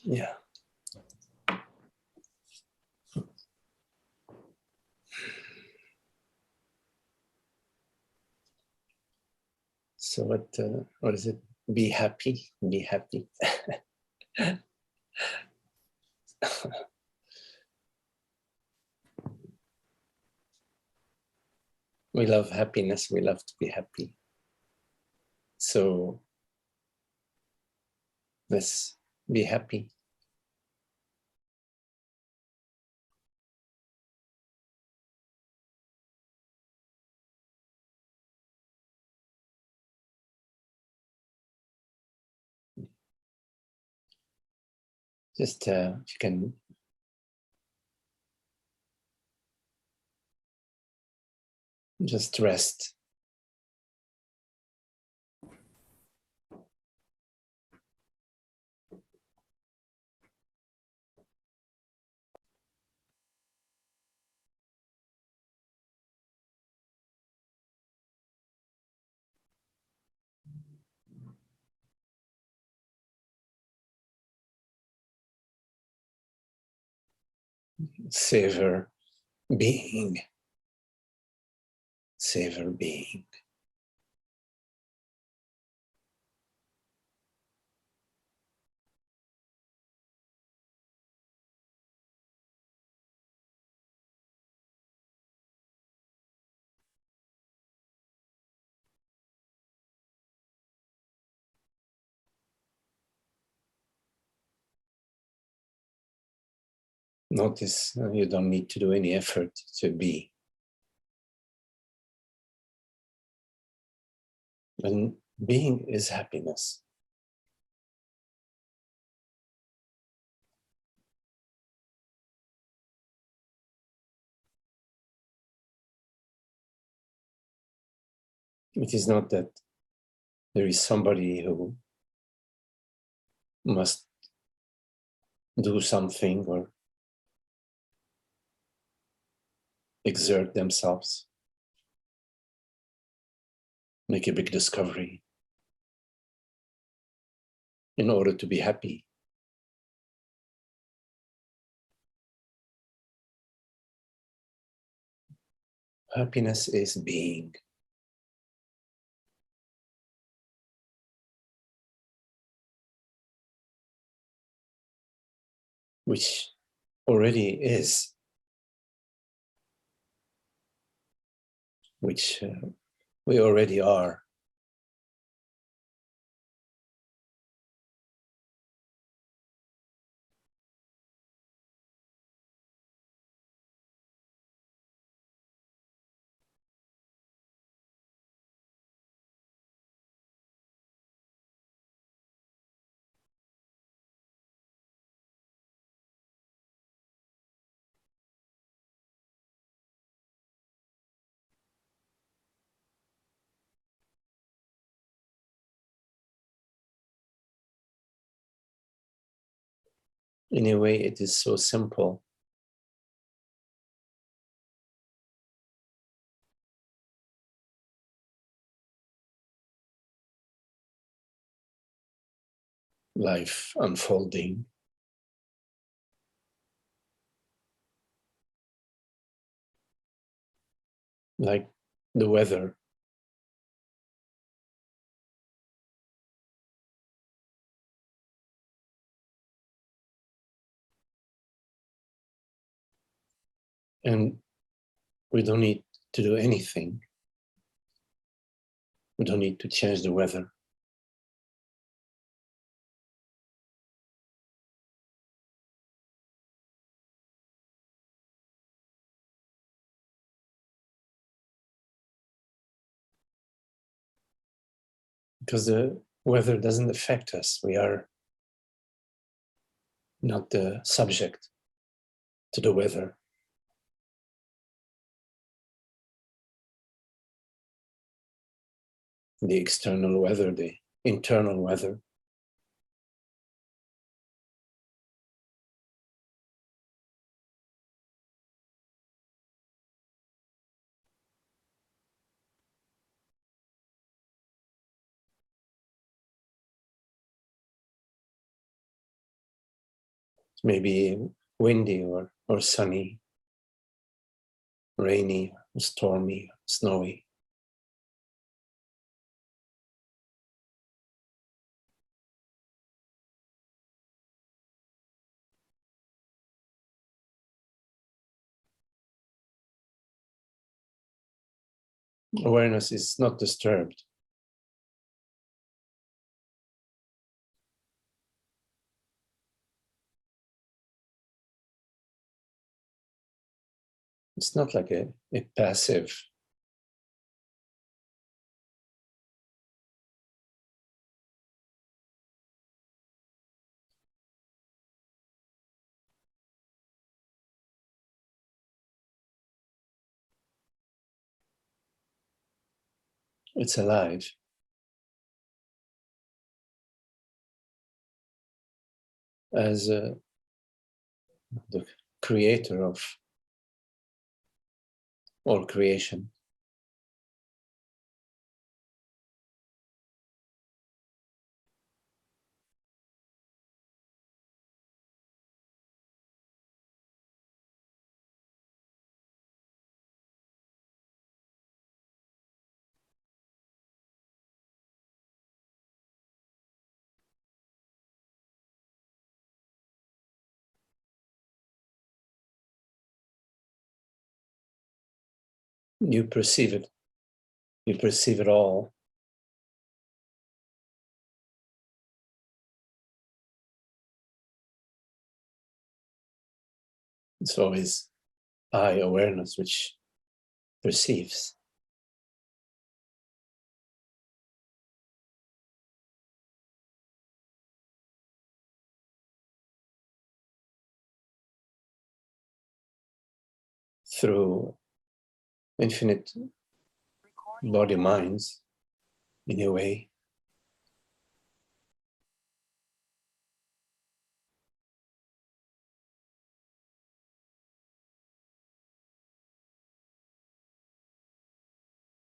Yeah. So what is it? Be happy, be happy. We love happiness, we love to be happy. So let's be happy. Just if you can just rest. Savor being. Savor being. Notice you don't need to do any effort to be. And being is happiness. It is not that there is somebody who must do something or exert themselves, make a big discovery in order to be happy. Happiness is being. Which already is, which we already are. In a way, it is so simple. Life unfolding. Like the weather. And we don't need to do anything. We don't need to change the weather. Because the weather doesn't affect us. We are not the subject to the weather. The external weather, the internal weather. maybe windy or sunny, rainy, stormy, snowy. Awareness is not disturbed. It's not like a passive. It's alive. As the creator of all creation. You perceive it. You perceive it all. It's always I awareness which perceives. Through infinite body minds, in a way.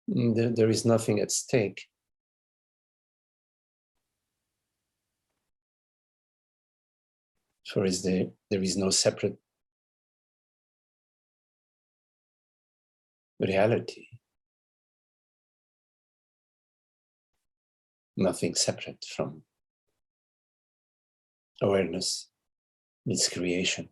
There is nothing at stake. For there is no separate reality. Nothing separate from awareness, its creation.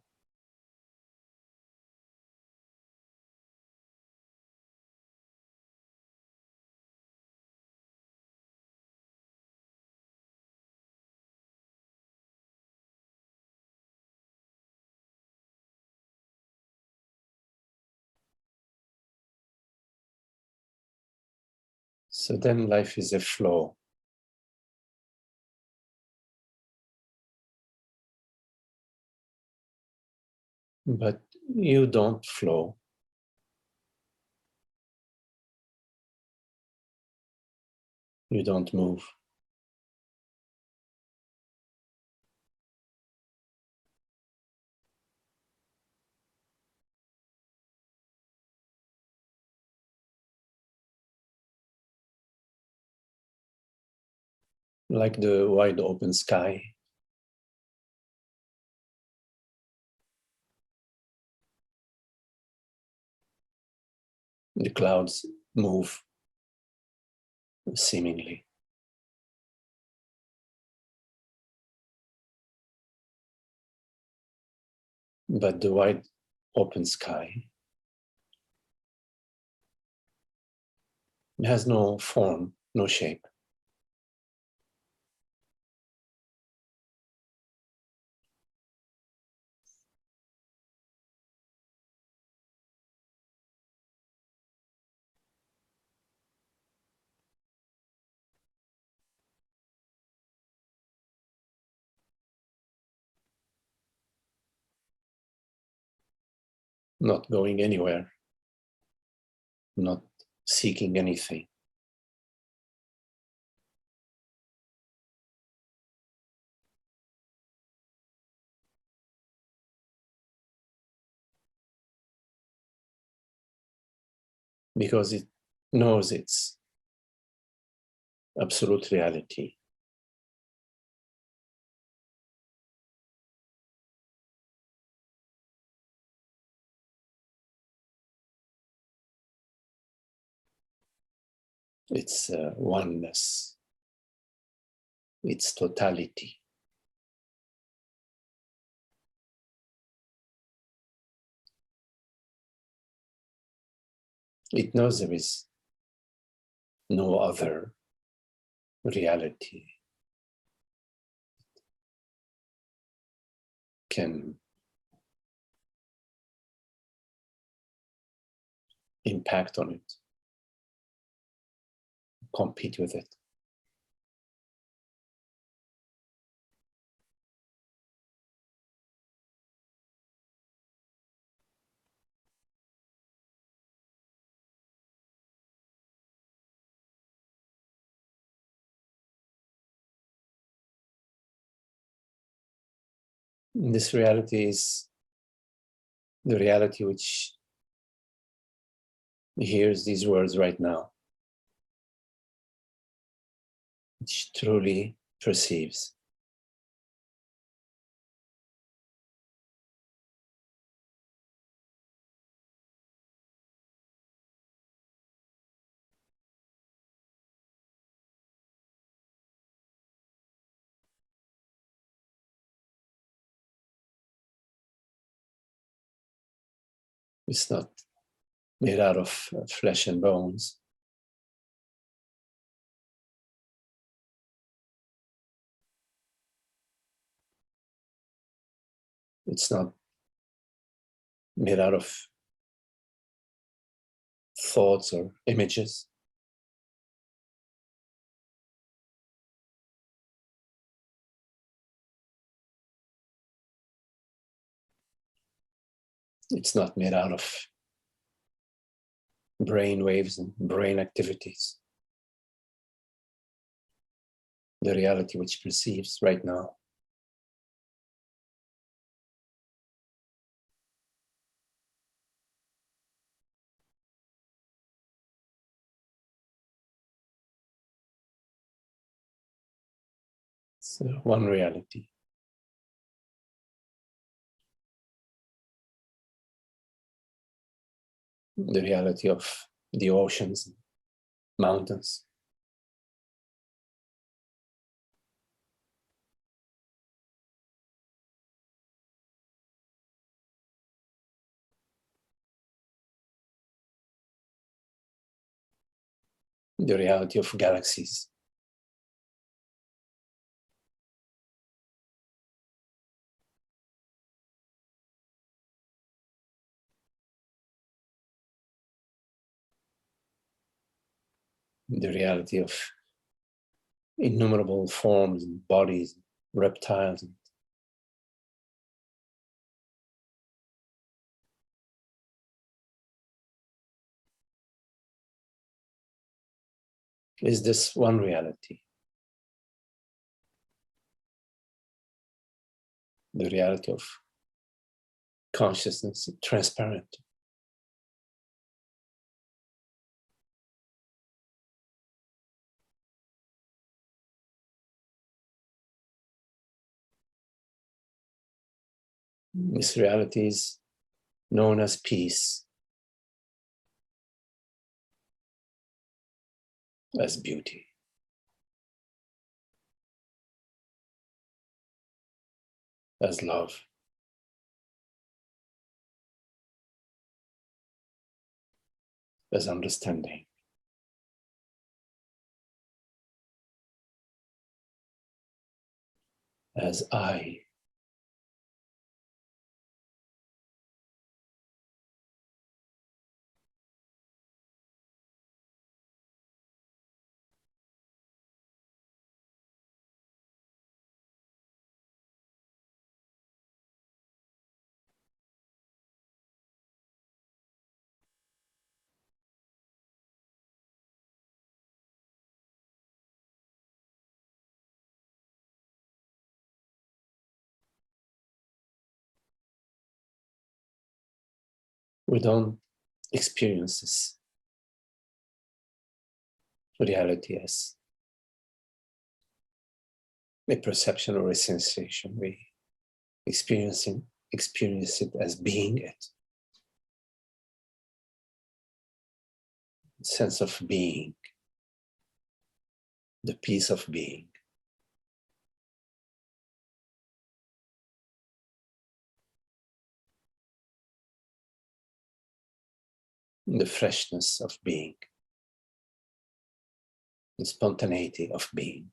So then life is a flow. But you don't flow. You don't move. Like the wide open sky. The clouds move, seemingly. But the wide open sky has no form, no shape. Not going anywhere, not seeking anything. Because it knows its absolute reality. its oneness, its totality. It knows there is no other reality can impact on it, compete with it. This reality is the reality which hears these words right now, which truly perceives. It's not made out of flesh and bones. It's not made out of thoughts or images. It's not made out of brain waves and brain activities. The reality which perceives right now is one reality. The reality of the oceans, mountains. The reality of galaxies. The reality of innumerable forms and bodies, reptiles. Is this one reality? The reality of consciousness, transparent. This reality is known as peace, as beauty, as love, as understanding, as I. We don't experience this reality as a perception or a sensation. We experience it as being it. Sense of being, the peace of being. The freshness of being, the spontaneity of being.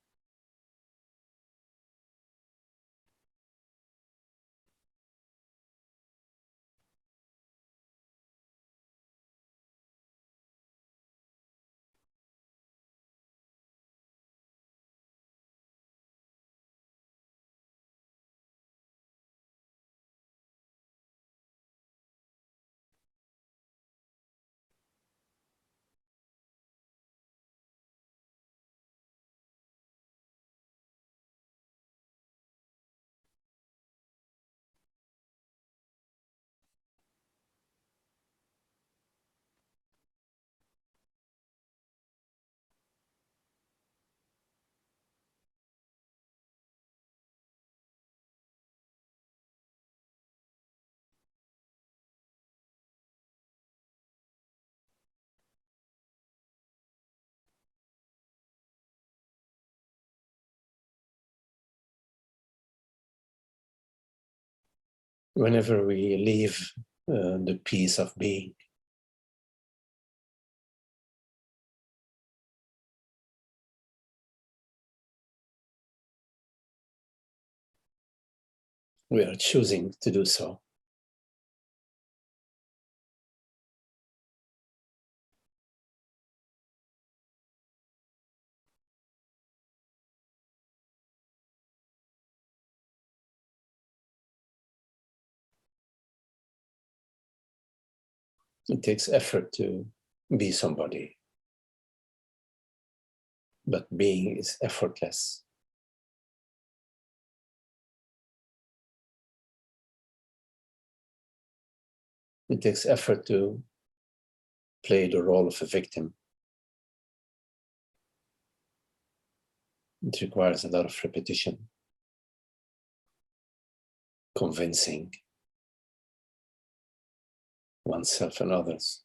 Whenever we leave the peace of being, we are choosing to do so. It takes effort to be somebody, but being is effortless. It takes effort to play the role of a victim. It requires a lot of repetition, convincing oneself and others.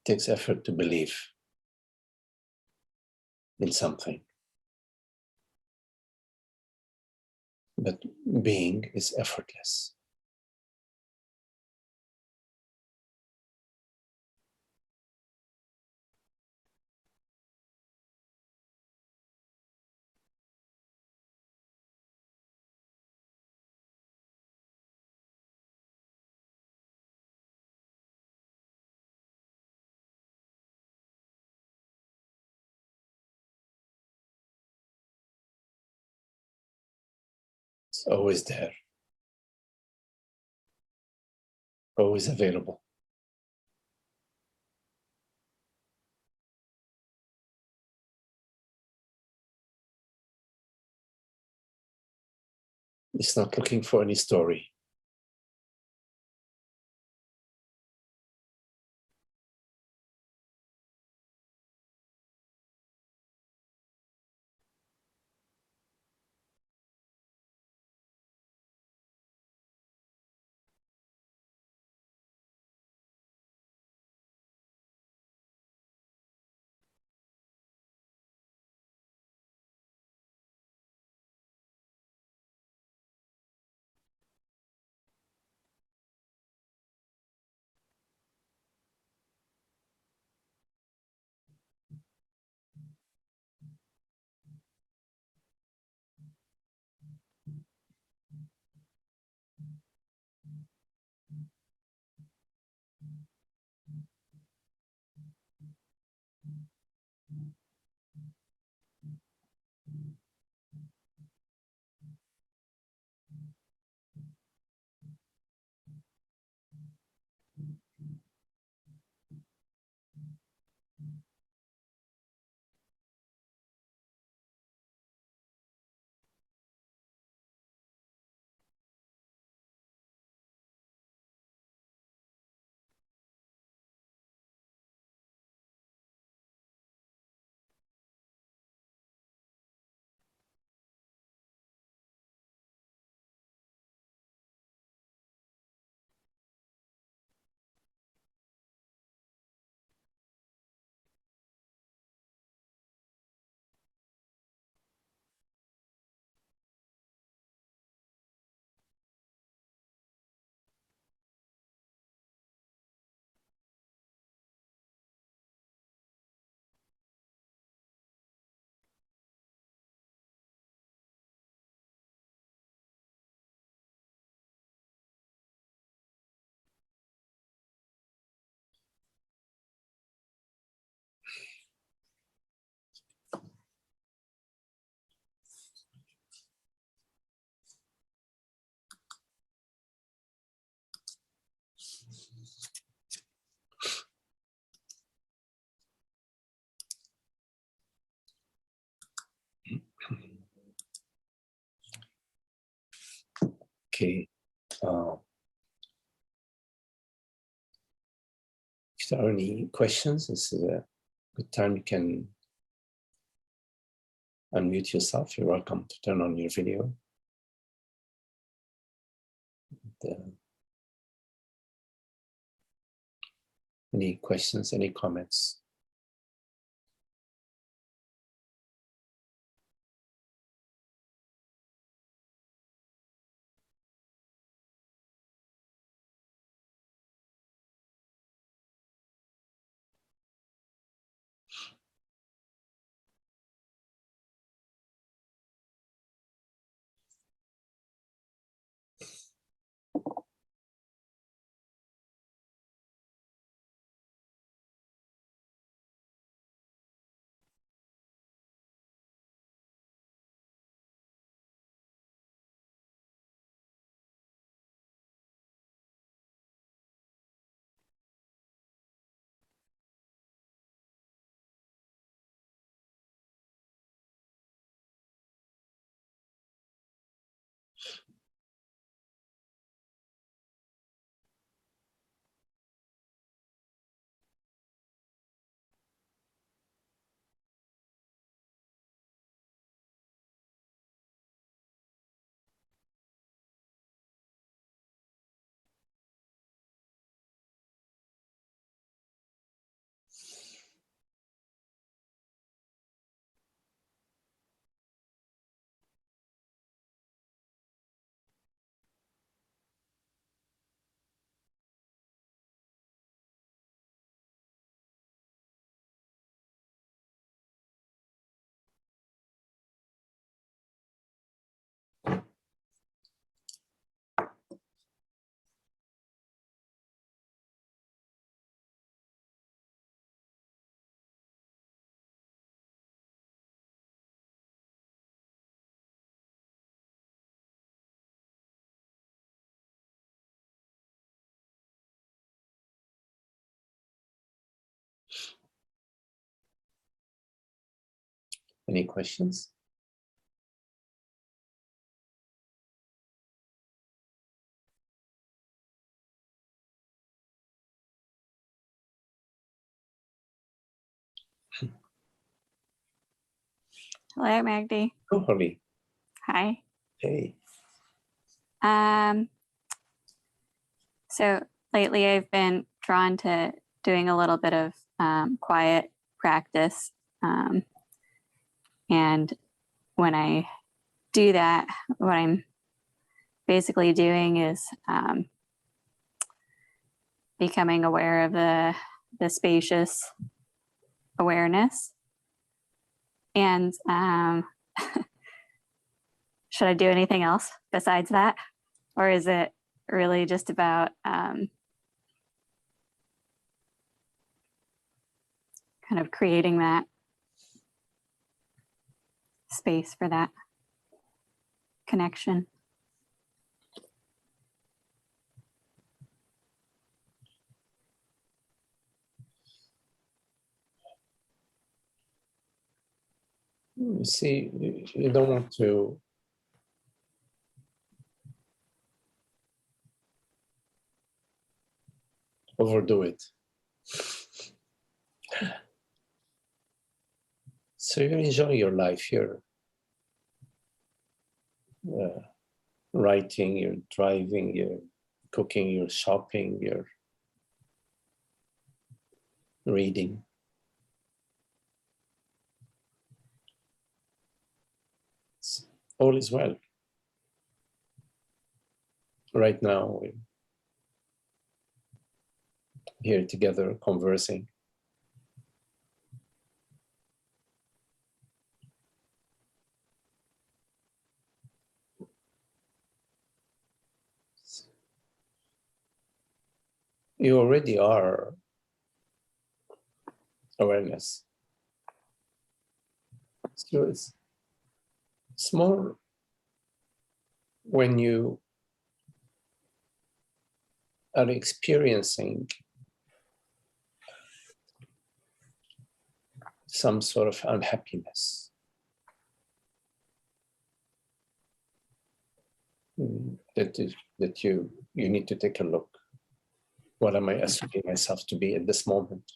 It takes effort to believe in something. But being is effortless. It's always there, always available. It's not looking for any story. Okay. If there are any questions, this is a good time. You can unmute yourself. You're welcome to turn on your video. Any questions, any comments? Any questions? Hello, Magdi. Oh, Holly. Hi. Hey. So lately I've been drawn to doing a little bit of quiet practice. And when I do that, what I'm basically doing is becoming aware of the spacious awareness. And should I do anything else besides that? Or is it really just about kind of creating that space for that connection? You see, you don't want to overdo it. So you enjoy your life. You're writing, you're driving, you're cooking, you're shopping, you're reading. All is well. Right now, we're here together conversing. You already are awareness. So it's more when you are experiencing some sort of unhappiness, that you need to take a look. What am I assuming myself to be at this moment?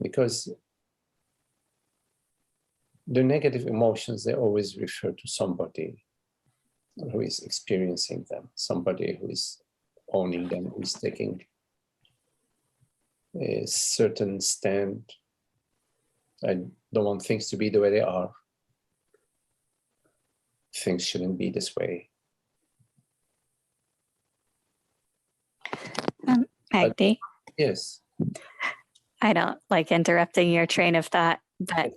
Because the negative emotions, they always refer to somebody who is experiencing them, somebody who is owning them, who is taking a certain stand. I don't want things to be the way they are. Things shouldn't be this way. Magdi, Yes. I don't like interrupting your train of thought, but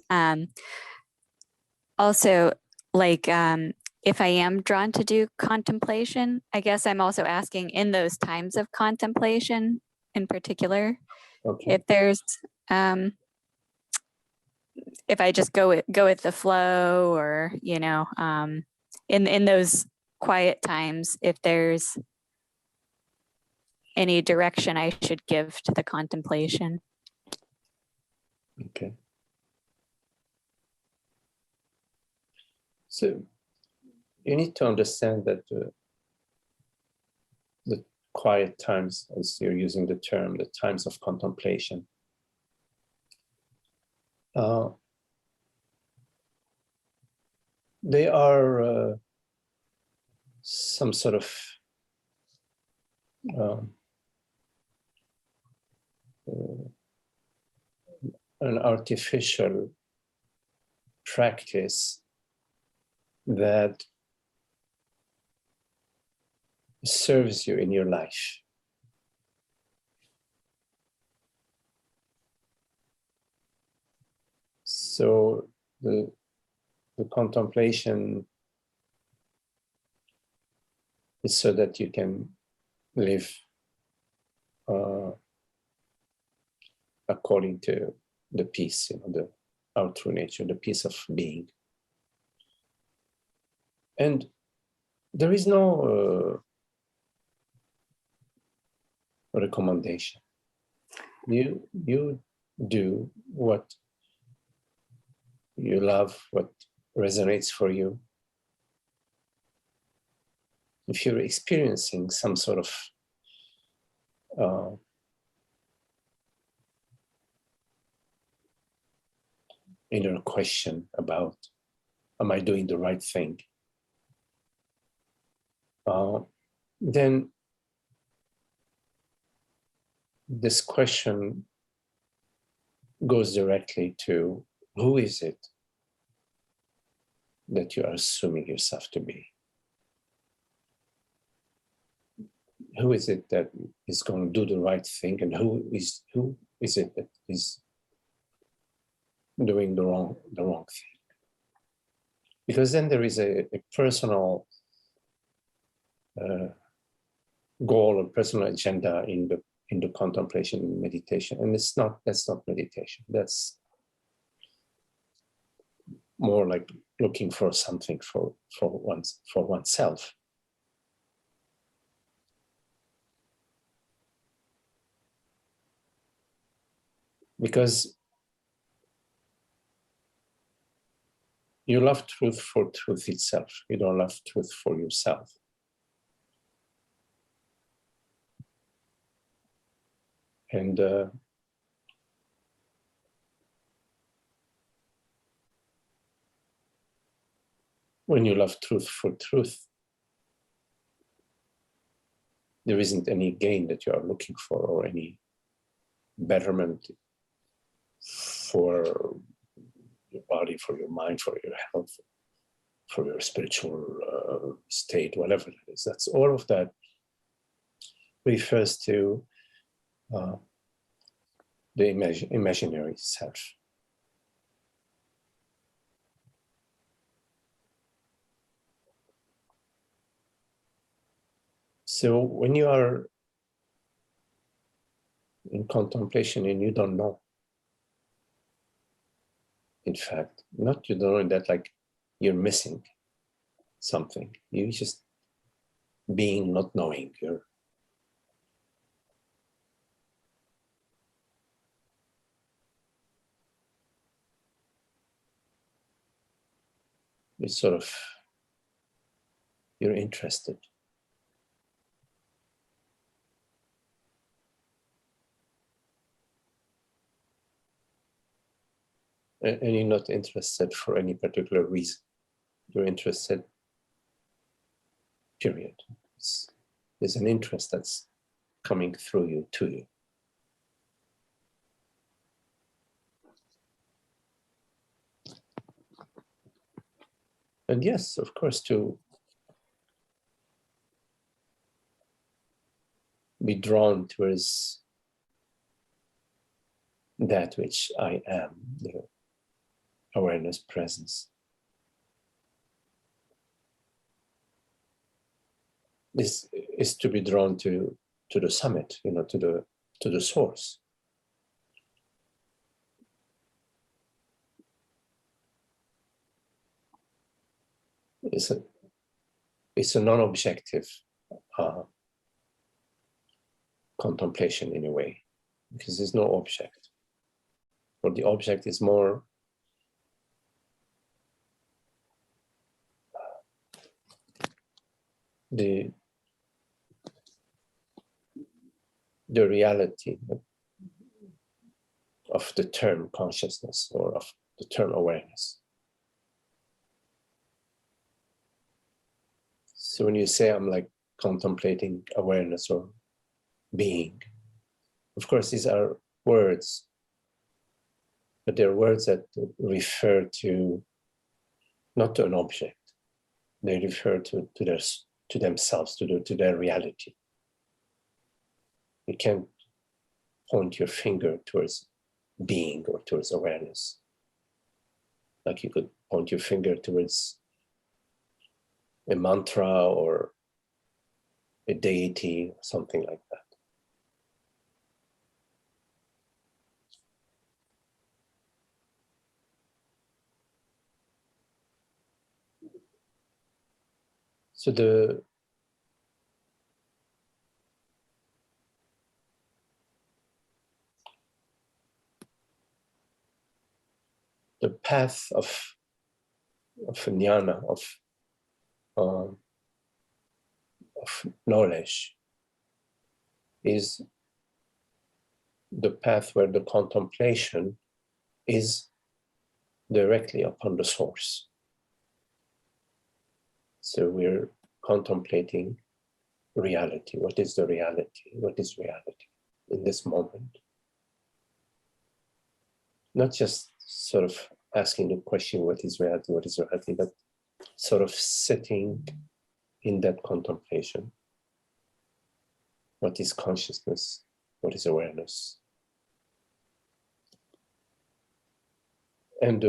also like if I am drawn to do contemplation, I guess I'm also asking in those times of contemplation in particular, Okay. if there's if I just go with the flow, or in those quiet times, if there's any direction I should give to the contemplation. Okay. So you need to understand that the quiet times, as you're using the term, the times of contemplation, they are some sort of an artificial practice that serves you in your life. So the contemplation is so that you can live according to the peace, our true nature, the peace of being. And there is no recommendation. You do what you love, what resonates for you. If you're experiencing some sort of inner question about, am I doing the right thing? Then this question goes directly to, who is it that you are assuming yourself to be? Who is it that is going to do the right thing, and who is it that is doing the wrong thing? Because then there is a personal goal or personal agenda in the contemplation and meditation, and that's not meditation. That's more like looking for something for oneself. Because you love truth for truth itself. You don't love truth for yourself. And when you love truth for truth, there isn't any gain that you are looking for, or any betterment for your body, for your mind, for your health, for your spiritual state, whatever it is. That's all of that refers to the imaginary self. So when you are in contemplation and you don't know, in fact, not you don't know that like you're missing something. You just being, not knowing. It's sort of, you're interested. And you're not interested for any particular reason. You're interested, period. There's an interest that's coming through you, to you. And yes, of course, to be drawn towards that which I am, the awareness, presence, is to be drawn to the summit, to the source. It's a non-objective contemplation in a way, because there's no object. Or the object is more the reality of the term consciousness or of the term awareness. So when you say I'm like contemplating awareness or being, of course these are words, but they're words that refer to not to an object. They refer to themselves, to their reality. You can't point your finger towards being or towards awareness. Like you could point your finger towards a mantra or a deity, or something like that. So the path of jnana, of knowledge, is the path where the contemplation is directly upon the source. So we're contemplating reality. What is the reality? What is reality in this moment? Not just sort of asking the question, what is reality? What is reality? But sort of sitting in that contemplation. What is consciousness? What is awareness? And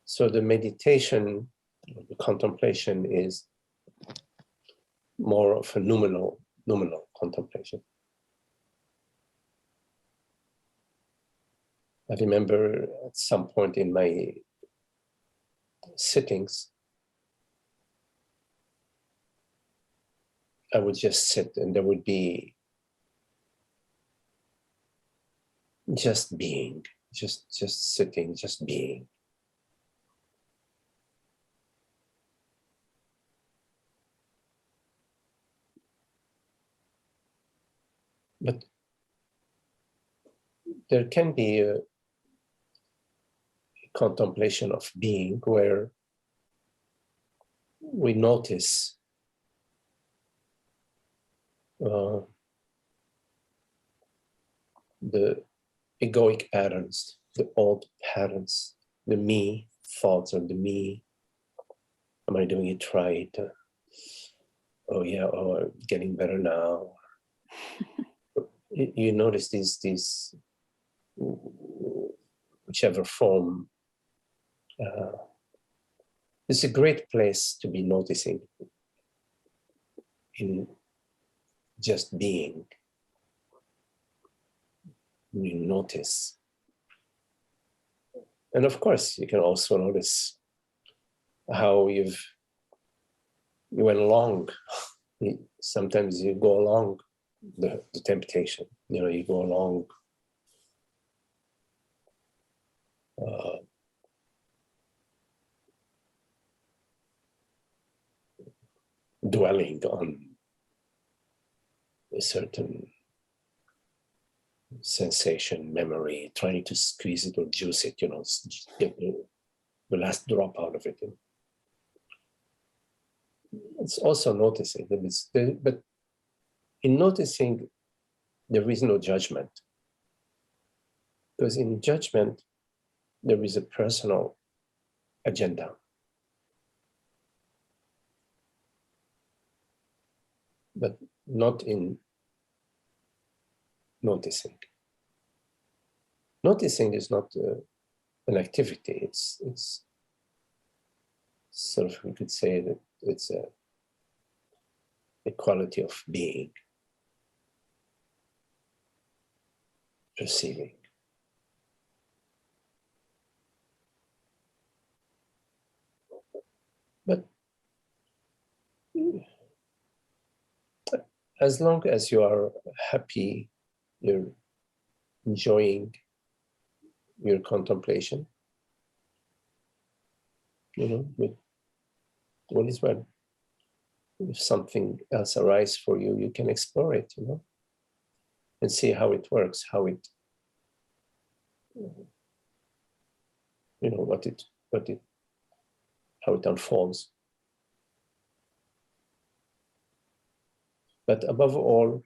so the meditation, the contemplation is more of a nominal contemplation. I remember at some point in my sittings, I would just sit and there would be just being, just sitting, just being. But there can be a contemplation of being where we notice the egoic patterns, the old patterns, the me thoughts, or the me, am I doing it right? Oh yeah, I'm getting better now. You notice these whichever form. It's a great place to be noticing in just being. You notice. And of course, you can also notice how you went along. Sometimes you go along the temptation, you go along dwelling on a certain sensation, memory, trying to squeeze it or juice it, get the last drop out of it. It's also noticing that but in noticing, there is no judgment. Because in judgment, there is a personal agenda. But not in noticing. Noticing is not an activity. It's sort of, we could say that it's a quality of being, perceiving. But as long as you are happy, you're enjoying your contemplation, with what is well. If something else arises for you, you can explore it, and see how it works, how it, how it unfolds. But above all,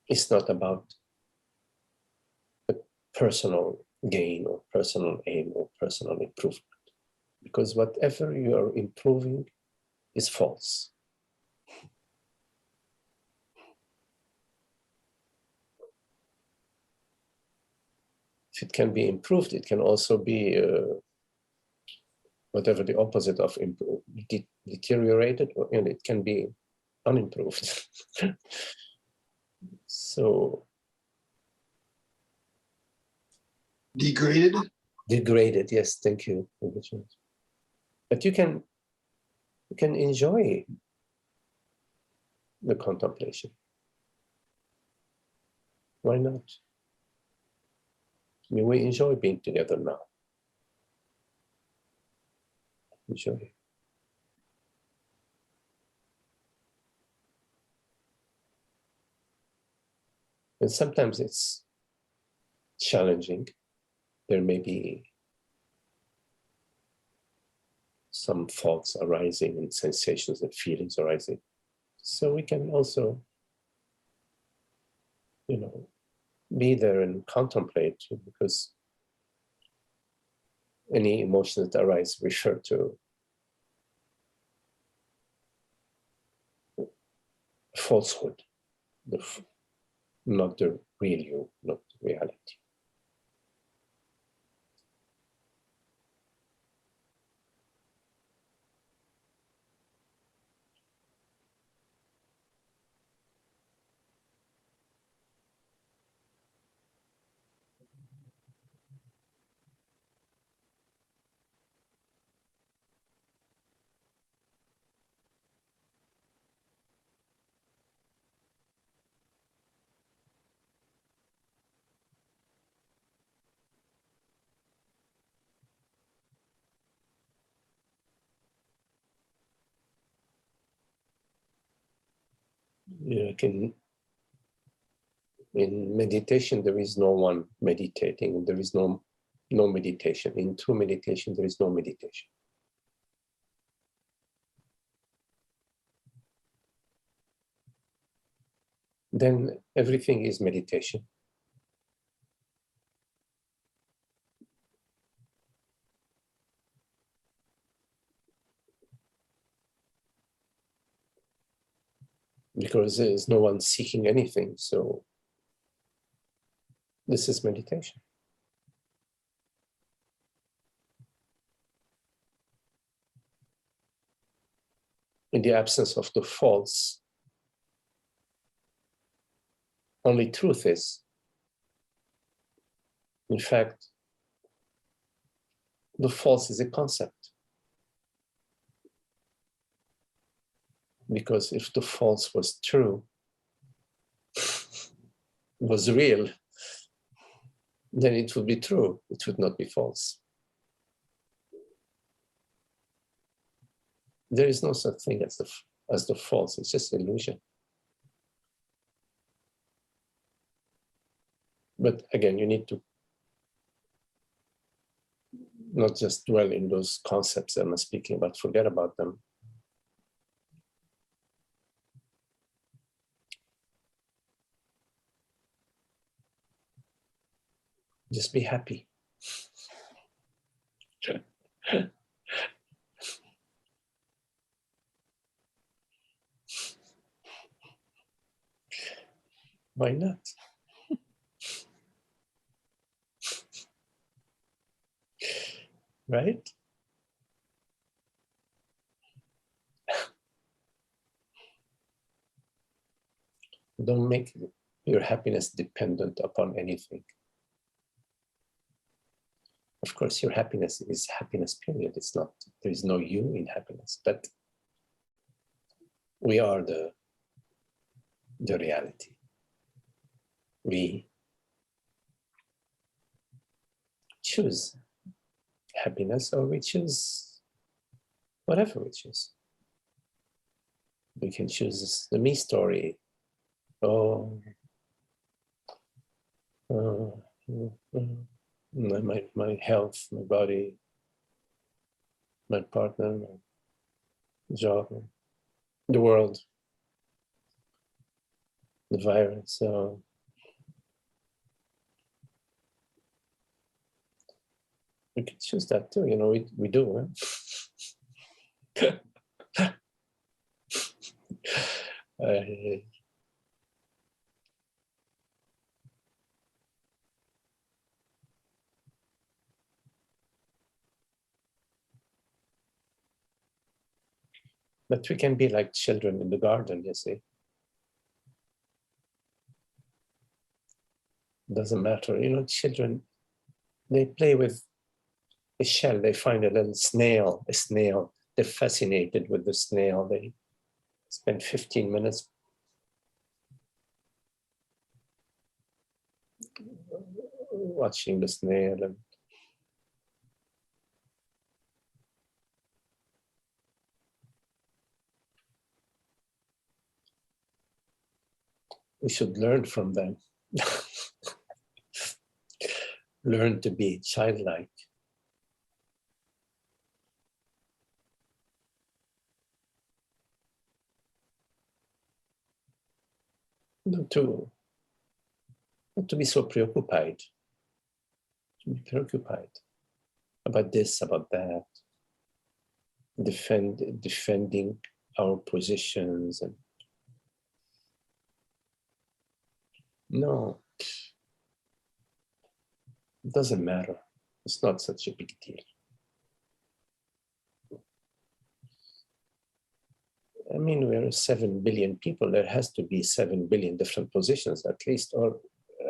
it's not about a personal gain or personal aim or personal improvement, because whatever you are improving is false. If it can be improved, it can also be whatever the opposite of deteriorated, and it can be unimproved. So degraded, yes, thank you. But you can enjoy the contemplation. Why not? I mean, we enjoy being together now. Enjoy. And sometimes it's challenging. There may be some thoughts arising and sensations and feelings arising. So we can also, be there and contemplate, because any emotions that arise refer to falsehood, not the real you, not the reality. In meditation, there is no one meditating. There is no meditation. In true meditation, there is no meditation. Then everything is meditation. Because there is no one seeking anything. So this is meditation. In the absence of the false, only truth is. In fact, the false is a concept. Because if the false was true, was real, then it would be true. It would not be false. There is no such thing as the false. It's just illusion. But again, you need to not just dwell in those concepts I'm speaking about, forget about them. Just be happy. Why not? Right? Don't make your happiness dependent upon anything. Of course, your happiness is happiness, period. It's not, there is no you in happiness, but we are the reality. We choose happiness or we choose whatever we choose. We can choose the me story. Oh, my health, my body, my partner, my job, the world, the virus. So we can choose that too. You know, we do. Huh? But we can be like children in the garden, you see. Doesn't matter. You know, children, they play with a shell. They find a little snail, a snail. They're fascinated with the snail. They spend 15 minutes watching the snail. And we should learn from them. Learn to be childlike. Not to be so preoccupied. To be preoccupied about this, about that. Defending our positions. And no, it doesn't matter. It's not such a big deal. I mean, we're 7 billion people. There has to be 7 billion different positions, at least, or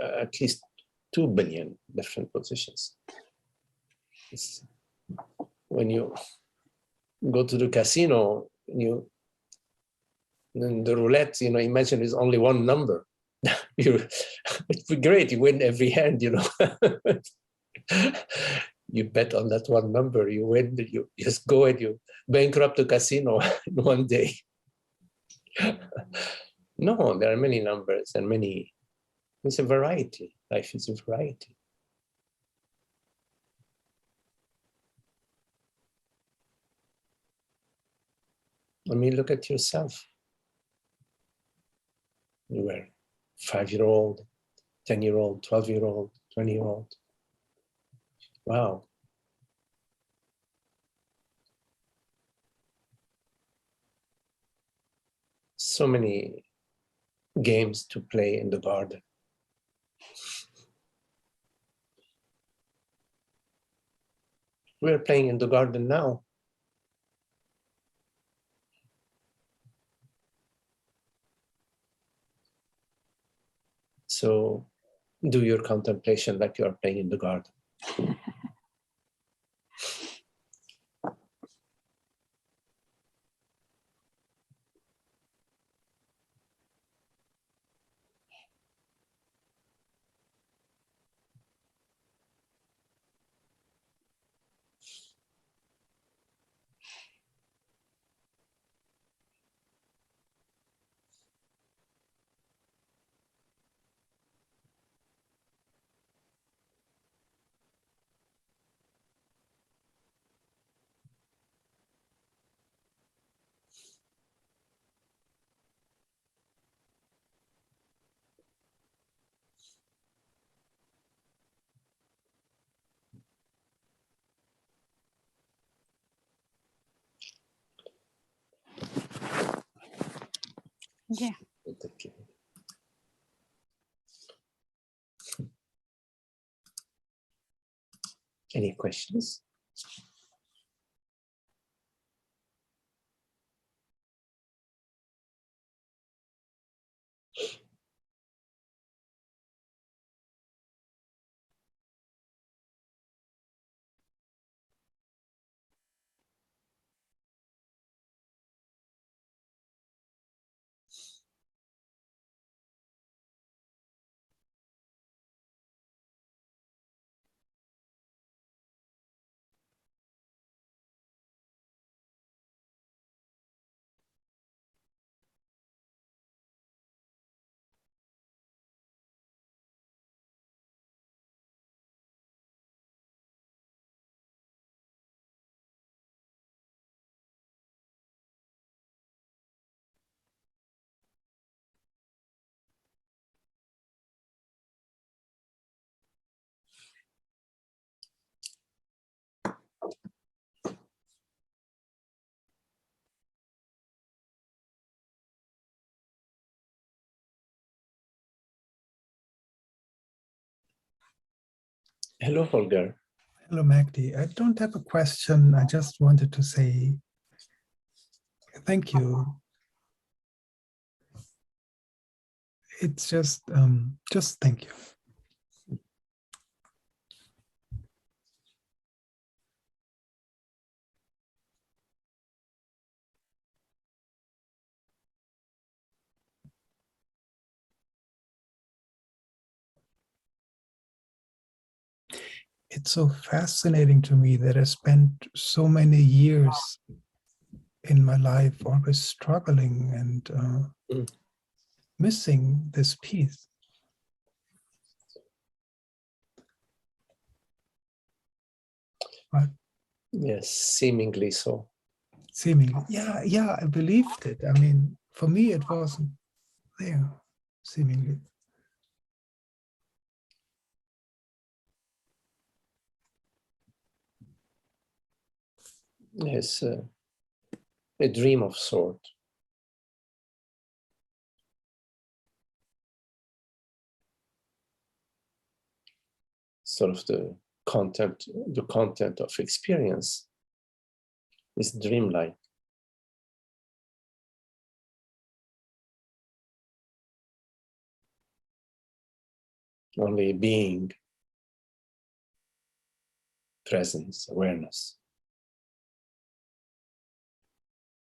at least 2 billion different positions. When you go to the casino, in the roulette, you know, imagine there's only one number. It'd be great. You win every hand, you know. You bet on that one number, you win, you just go and you bankrupt the casino in one day. No, there are many numbers and it's a variety. Life is a variety. I mean, look at yourself. You were 5-year-old, 10-year-old, 12-year-old, 20-year-old. Wow. So many games to play in the garden. We're playing in the garden now. So do your contemplation like you are playing in the garden. Yeah. Thank you. Any questions? Hello, Holger. Hello, Magdi. I don't have a question. I just wanted to say thank you. It's just thank you. It's so fascinating to me that I spent so many years in my life always struggling and missing this peace. But Yes, seemingly so. seemingly, yeah, I believed it. I mean, for me, it wasn't there, seemingly. Yes, a dream of sort. Sort of the content of experience is dreamlike. Only being, presence, awareness.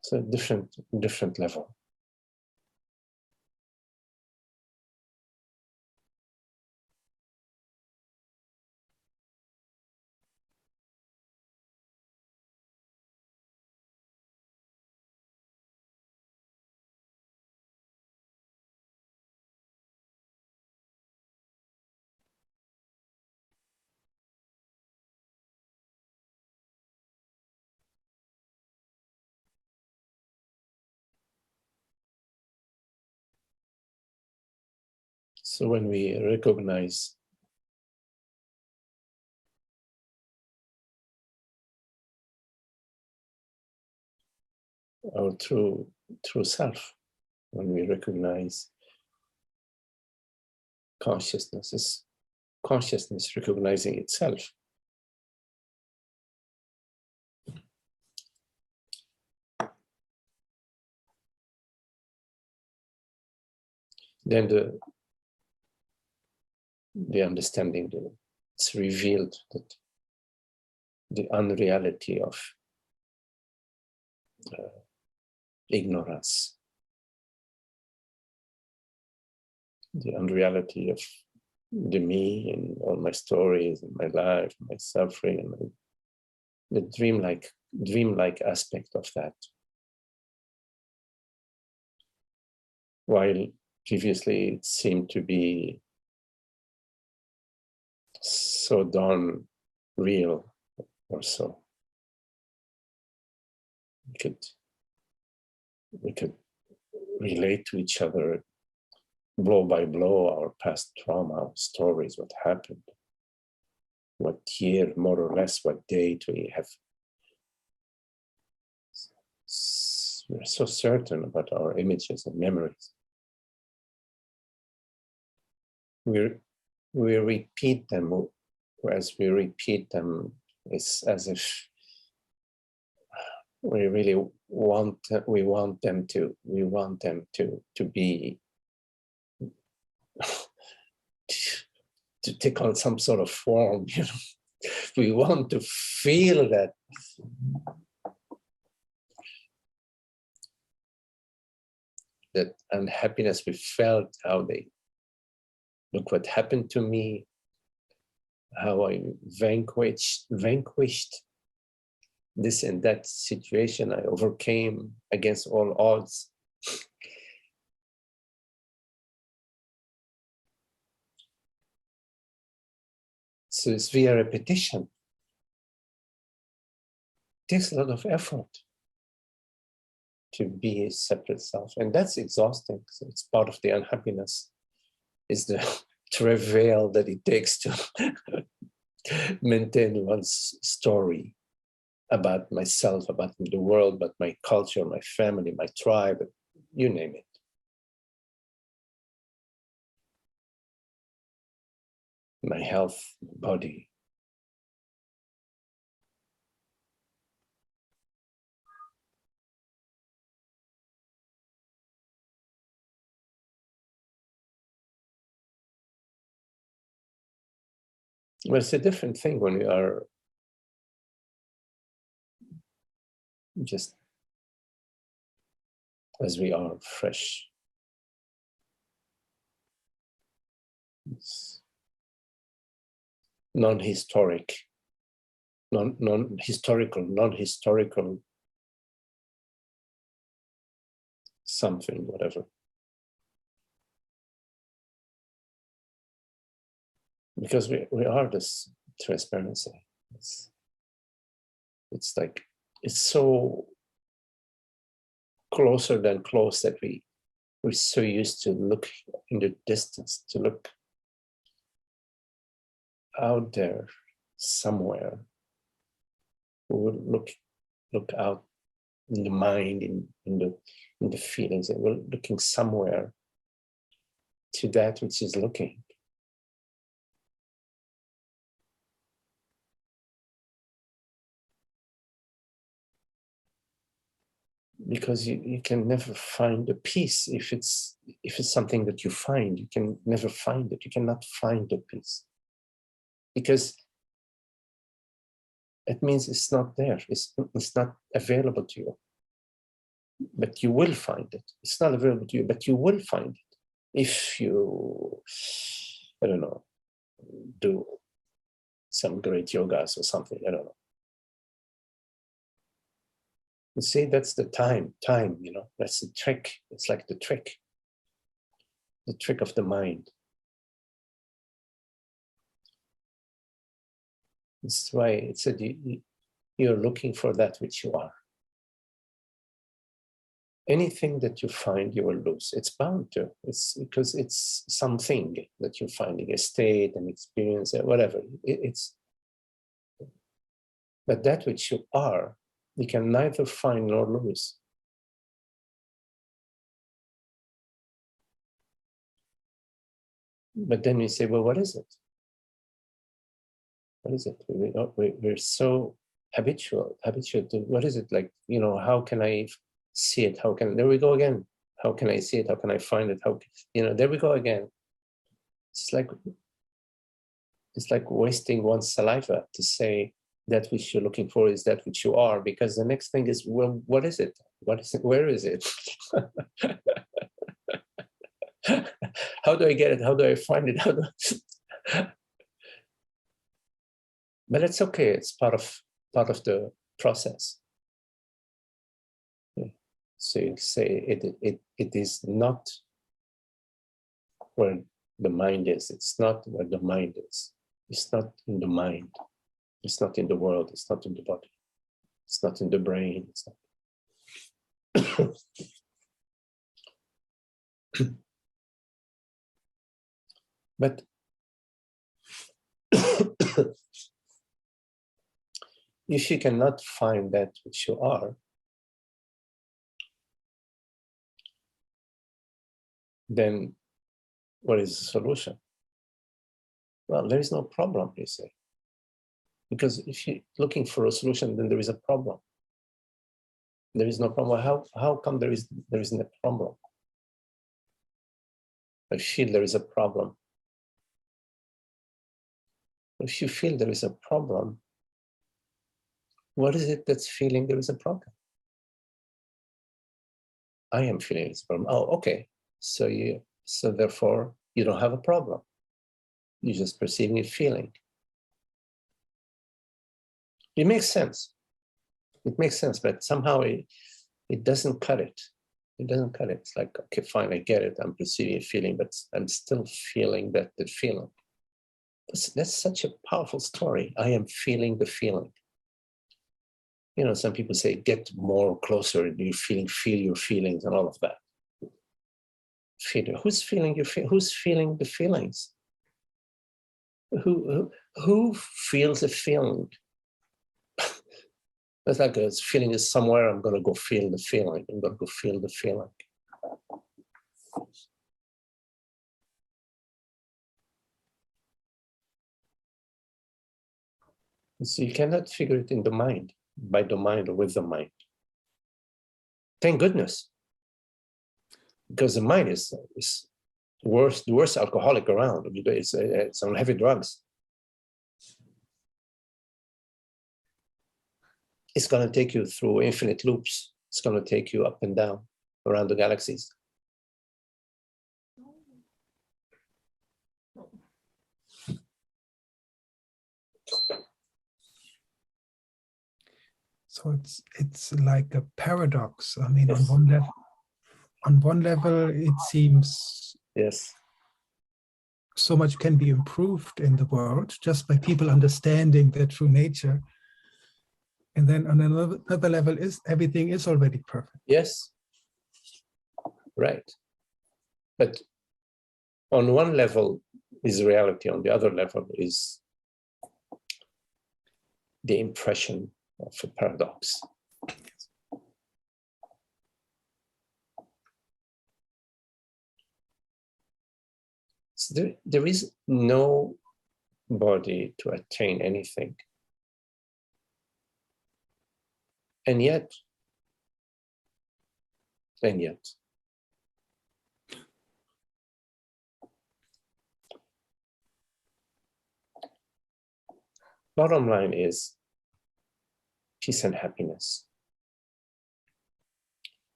It's a different level. So when we recognize our true self, when we recognize consciousness recognizing itself, then the understanding, it's revealed that the unreality of ignorance, the unreality of the me and all my stories and my life, my suffering, and the dreamlike aspect of that. While previously it seemed to be so darn real or so. We could relate to each other blow by blow, our past trauma stories, what happened, what year, more or less, what date we have. We're so certain about our images and memories. We repeat them. As we repeat them, it's as if we really want them to be to take on some sort of form, you know. We want to feel that unhappiness we felt, how they look what happened to me, how I vanquished this and that situation, I overcame against all odds. So it's via repetition. It takes a lot of effort to be a separate self, and that's exhausting. So it's part of the unhappiness, is the travail that it takes to maintain one's story about myself, about the world, about my culture, my family, my tribe, you name it. My health, my body. Well, it's a different thing when you are just as we are, fresh. It's non-historic, non-historical something, whatever. Because we are this transparency. It's like, it's so closer than close that we're so used to look in the distance, to look out there somewhere. We would look out in the mind, in the feelings, and we're looking somewhere to that which is looking. Because you can never find a peace if it's something that you find. You can never find it. You cannot find the peace, because it means it's not there. It's not available to you. But you will find it. It's not available to you, but you will find it if you, I don't know, do some great yogas or something. I don't know. You see, that's the time, you know, that's the trick. It's like the trick of the mind. That's why it said you're looking for that which you are. Anything that you find, you will lose. It's bound to. It's because it's something that you're finding, a state, an experience, whatever. But that which you are, you can neither find nor lose. But then you say, well, what is it? What is it? We're so habitual to, what is it? Like, you know, how can I see it? There we go again. How can I see it? How can I find it? You know, there we go again. It's like It's like wasting one's saliva to say that which you're looking for is that which you are, because the next thing is, well, what is it? What is it? Where is it? How do I get it? How do I find it? But it's okay. It's part of the process. So you say it is not where the mind is. It's not where the mind is. It's not in the mind. It's not in the world. It's not in the body. It's not in the brain. It's not. But if you cannot find that which you are, then what is the solution? Well, there is no problem, you say. Because if you're looking for a solution, then there is a problem. There is no problem. How come there isn't a problem? I feel there is a problem. If you feel there is a problem, what is it that's feeling there is a problem? I am feeling this problem. Oh, okay. So therefore you don't have a problem. You're just perceiving a feeling. It makes sense. It makes sense, but somehow it doesn't cut it. It doesn't cut it. It's like, okay, fine, I get it. I'm perceiving a feeling, but I'm still feeling the feeling. That's such a powerful story. I am feeling the feeling. You know, some people say, get more closer, you feel your feelings and all of that. Who's feeling who's feeling the feelings? Who feels a feeling? It's like a feeling is somewhere, I'm gonna go feel the feeling. I'm gonna go feel the feeling. So you cannot figure it in the mind, by the mind or with the mind. Thank goodness. Because the mind is the worst alcoholic around. It's on heavy drugs. It's going to take you through infinite loops. It's going to take you up and down around the galaxies. So it's like a paradox. I mean, Yes. on one level, it seems Yes. so much can be improved in the world just by people understanding their true nature. And then on another level, everything is already perfect. Yes. Right. But on one level is reality. On the other level is the impression of a paradox. So there is no body to attain anything. And yet, bottom line is peace and happiness.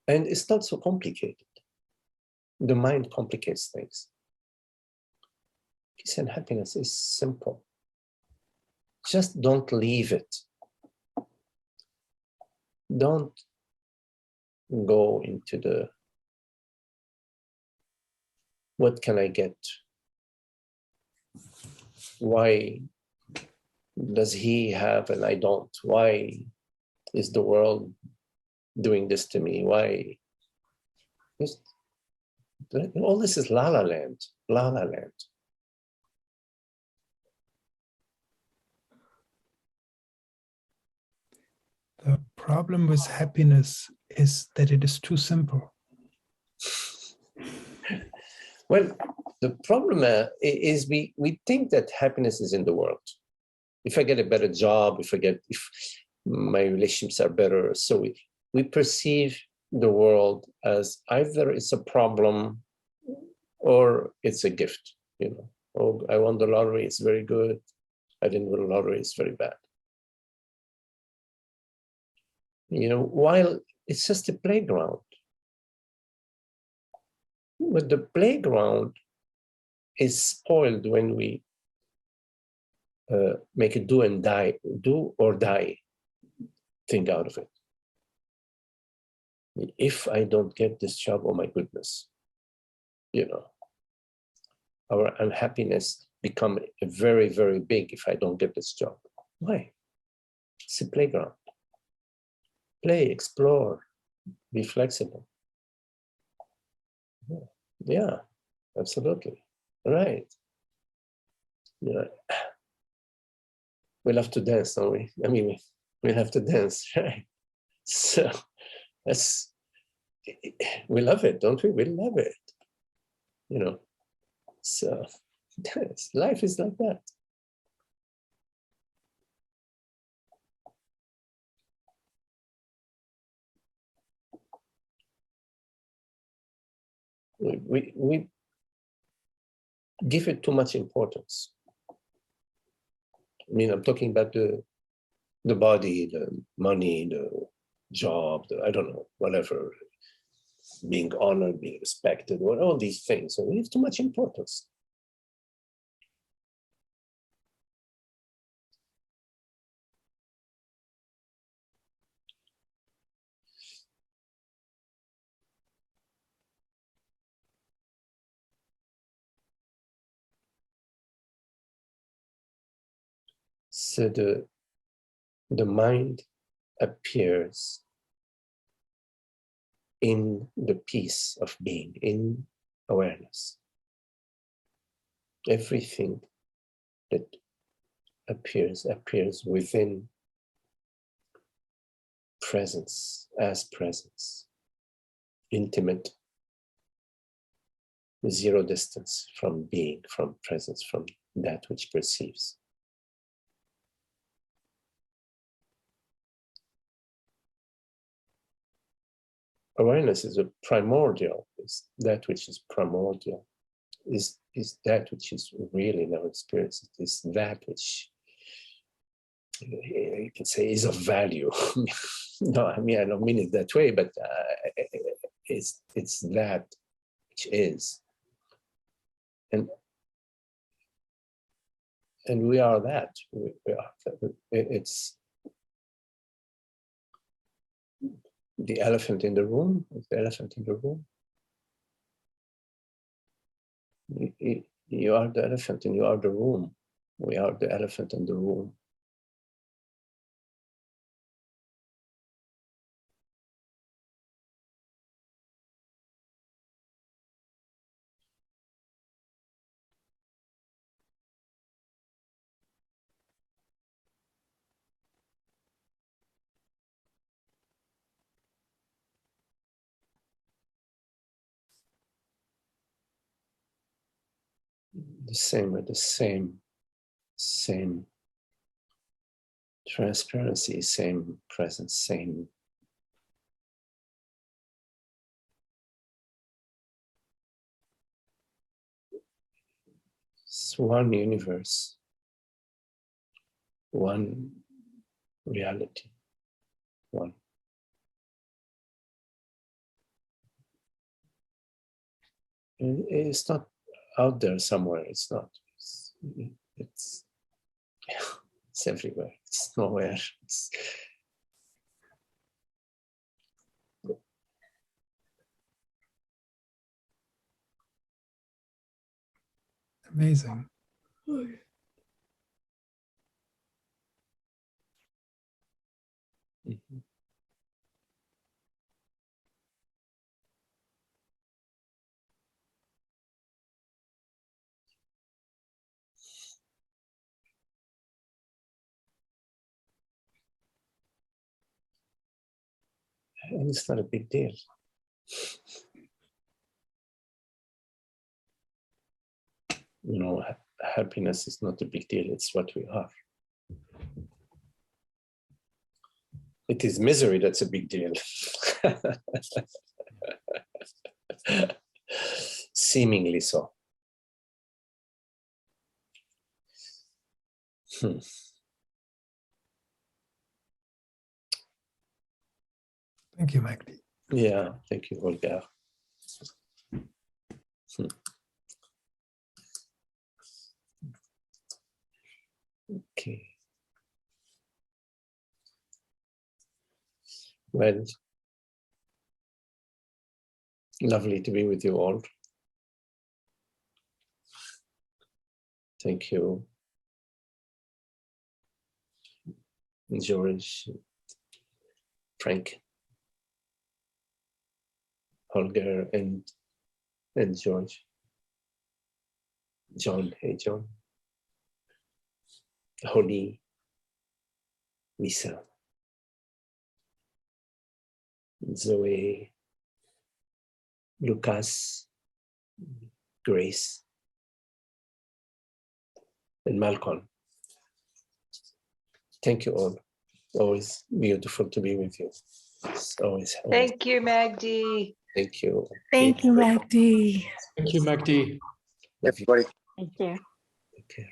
And it's not so complicated. The mind complicates things. Peace and happiness is simple. Just don't leave it. Don't go into the, what can I get? Why does he have and I don't? Why is the world doing this to me? Why? All this is la la land, la la land. The problem with happiness is that it is too simple. Well, the problem is we think that happiness is in the world. If I get a better job, if my relationships are better, so we perceive the world as either it's a problem or it's a gift, you know. Oh, I won the lottery, it's very good. I didn't win the lottery, it's very bad. You know, while it's just a playground. But the playground is spoiled when we make a do or die thing out of it. If I don't get this job, oh my goodness, you know, our unhappiness become very, very big if I don't get this job. Why? It's a playground. Play, explore, be flexible. Yeah, absolutely. Right. Yeah. We love to dance, don't we? I mean, we have to dance, right? So we love it, don't we? We love it. You know, so life is like that. We give it too much importance. I mean, I'm talking about the body, the money, the job, I don't know, whatever, being honored, being respected, all these things. So we give too much importance. So the mind appears in the peace of being, in awareness. Everything that appears within presence, as presence, intimate, zero distance from being, from presence, from that which perceives. Awareness is a primordial, is that which is primordial, is that which is real in our experience. It is that which you can say is of value. No, I mean, I don't mean it that way, but it's that which is. And we are that. It's the elephant in the room. It's the elephant in the room. You are the elephant and you are the room. We are the elephant in the room. The same with the same transparency, same presence, same one universe, one reality, one. It's not out there somewhere. It's not. It's everywhere. It's nowhere. It's Amazing. mm-hmm. And it's not a big deal. You know, happiness is not a big deal. It's what we are. It is misery that's a big deal. Seemingly so. Hmm. Thank you, Magdi. Yeah, thank you, Olga. Hmm. Okay. Well, lovely to be with you all. Thank you, George, Frank, Holger, and George. John, hey John. Holly, Lisa, Zoe, Lucas, Grace, and Malcolm. Thank you all. Always beautiful to be with you. It's always. Thank you, Magdi. Thank you. Thank you, Magdi. Thank you, Magdi. Love you. Everybody. Thank you. Take care.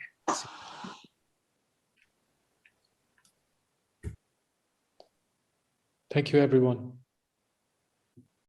Thank you, everyone.